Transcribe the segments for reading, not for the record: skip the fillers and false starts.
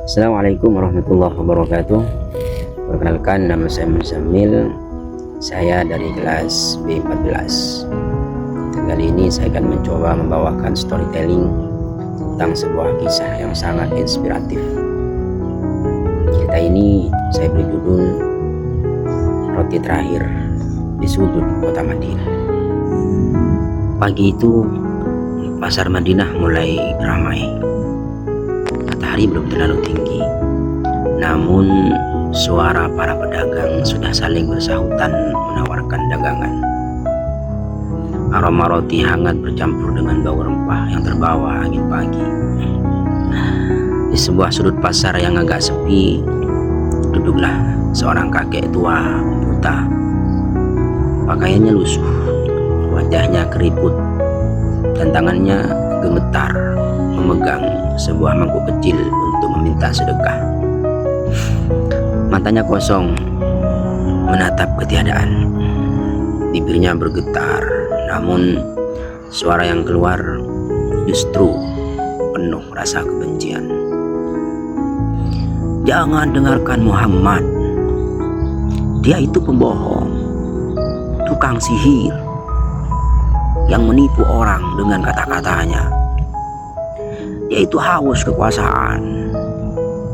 Assalamualaikum warahmatullahi wabarakatuh. Perkenalkan, nama saya Muzammil. Saya dari kelas B14. Kali ini saya akan mencoba membawakan storytelling tentang sebuah kisah yang sangat inspiratif. Cerita ini saya beri judul Roti Terakhir di Sudut Kota Madinah. Pagi itu pasar Madinah mulai ramai. Matahari belum terlalu tinggi, namun suara para pedagang sudah saling bersahutan menawarkan dagangan. Aroma roti hangat bercampur dengan bau rempah yang terbawa angin pagi. Di sebuah sudut pasar yang agak sepi, duduklah seorang kakek tua buta. Pakaiannya lusuh, wajahnya keriput, dan tangannya gemetar memegang sebuah mangkuk kecil untuk meminta sedekah. Matanya kosong menatap ketiadaan. Bibirnya bergetar, namun suara yang keluar justru penuh rasa kebencian. Jangan dengarkan Muhammad. Dia itu pembohong, tukang sihir yang menipu orang dengan kata-katanya. Dia itu haus kekuasaan.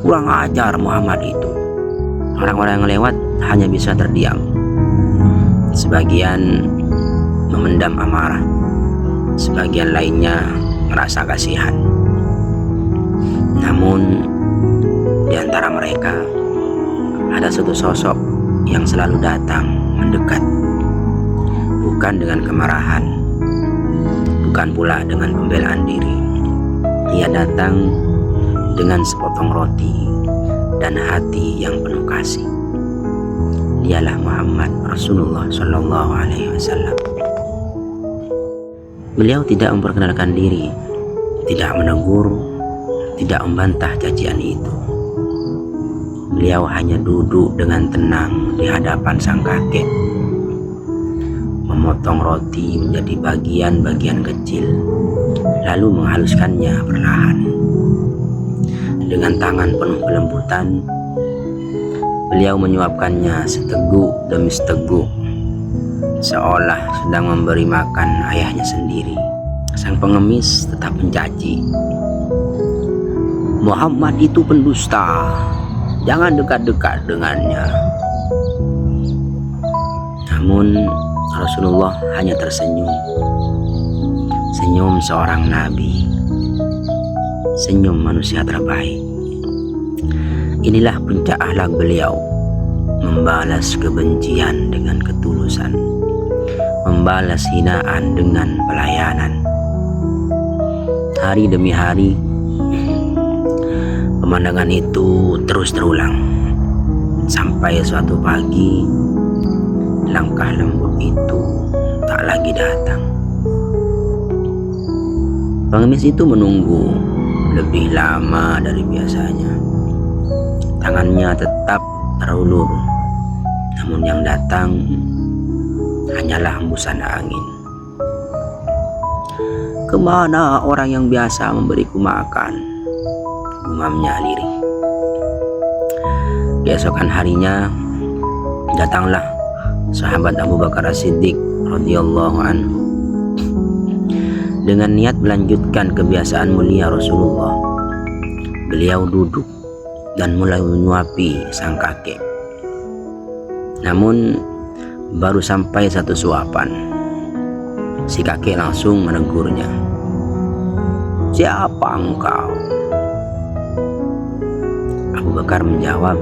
Kurang ajar Muhammad itu. Orang-orang yang lewat hanya bisa terdiam. Sebagian memendam amarah, sebagian lainnya merasa kasihan. Namun di antara mereka ada satu sosok yang selalu datang mendekat, bukan dengan kemarahan, bukan pula dengan pembelaan diri. Ia datang dengan sepotong roti dan hati yang penuh kasih. Dialah Muhammad Rasulullah Shallallahu Alaihi Wasallam. Beliau tidak memperkenalkan diri, tidak menegur, tidak membantah cacian itu. Beliau hanya duduk dengan tenang di hadapan sang kakek, memotong roti menjadi bagian-bagian kecil, lalu menghaluskannya perlahan. Dengan tangan penuh kelembutan, beliau menyuapkannya seteguk demi seteguk, seolah sedang memberi makan ayahnya sendiri. Sang pengemis tetap mencaci, Muhammad itu pendusta, jangan dekat-dekat dengannya. Namun Rasulullah hanya tersenyum, senyum seorang nabi, senyum manusia terbaik. Inilah puncak akhlak beliau, membalas kebencian dengan ketulusan, membalas hinaan dengan pelayanan. Hari demi hari pemandangan itu terus terulang, sampai suatu pagi langkah lembut itu tak lagi datang. Pengemis itu menunggu lebih lama dari biasanya. Tangannya tetap terulur, namun yang datang hanyalah hembusan angin. Kemana orang yang biasa memberiku makan? Gumamnya lirih. Keesokan harinya datanglah sahabat Abu Bakar As-Siddiq radhiyallahu anhu dengan niat melanjutkan kebiasaan mulia Rasulullah. Beliau duduk dan mulai menyuapi sang kakek. Namun baru sampai satu suapan, si kakek langsung menegurnya. Siapa engkau? Abu Bakar menjawab,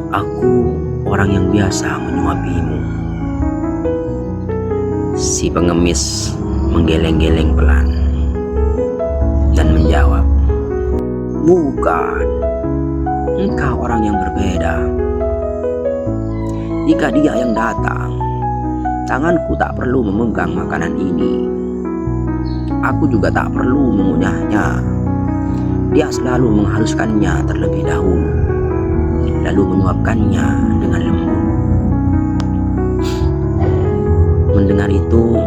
aku orang yang biasa menyuapimu. Si pengemis menggeleng-geleng pelan dan menjawab, bukan, engkau orang yang berbeda. Jika dia yang datang, tanganku tak perlu memegang makanan ini. Aku juga tak perlu mengunyahnya. Dia selalu menghaluskannya terlebih dahulu, lalu menyuapkannya dengan lembut. Mendengar itu,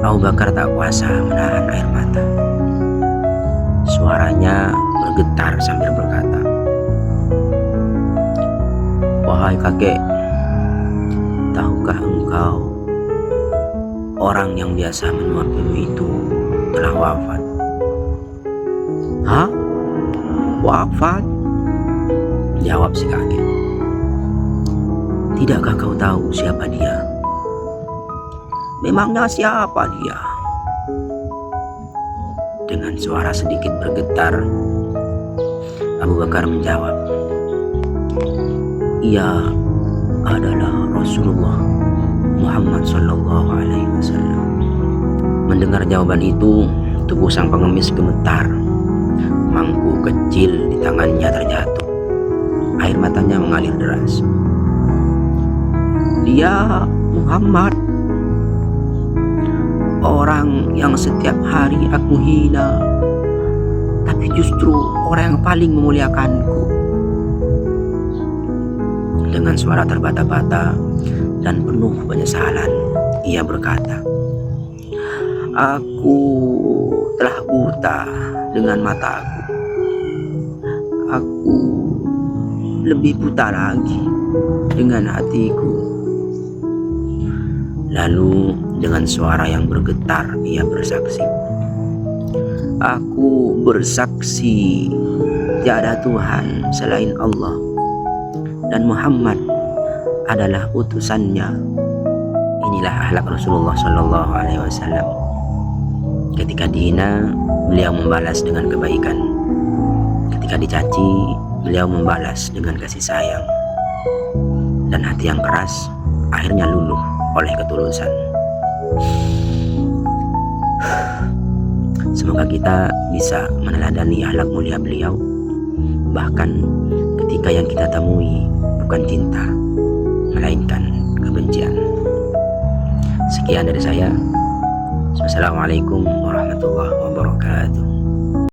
Abu Bakar tak kuasa menahan air mata. Suaranya bergetar sambil berkata, "Wahai kakek, tahukah engkau orang yang biasa menyuapimu itu telah wafat?" "Hah? Wafat?" jawab si kakek. "Tidakkah kau tahu siapa dia?" "Memangnya siapa dia?" Dengan suara sedikit bergetar, Abu Bakar menjawab, "Ia adalah Rasulullah Muhammad Sallallahu Alaihi Wasallam." Mendengar jawaban itu, tubuh sang pengemis gemetar. Mangkuk kecil di tangannya terjatuh. Air matanya mengalir deras. "Dia Muhammad, orang yang setiap hari aku hina, tapi justru orang yang paling memuliakanku." Dengan suara terbata-bata dan penuh penyesalan, ia berkata, "Aku telah buta dengan mataku. Aku lebih buta lagi dengan hatiku." Lalu dengan suara yang bergetar ia bersaksi, "Aku bersaksi tiada Tuhan selain Allah dan Muhammad adalah utusannya." Inilah akhlak Rasulullah Shallallahu Alaihi Wasallam. Ketika dihina, beliau membalas dengan kebaikan. Ketika dicaci, beliau membalas dengan kasih sayang. Dan hati yang keras akhirnya luluh oleh ketulusan. Semoga kita bisa meneladani akhlak mulia beliau, bahkan ketika yang kita temui bukan cinta, melainkan kebencian. Sekian dari saya. Wassalamualaikum warahmatullahi wabarakatuh.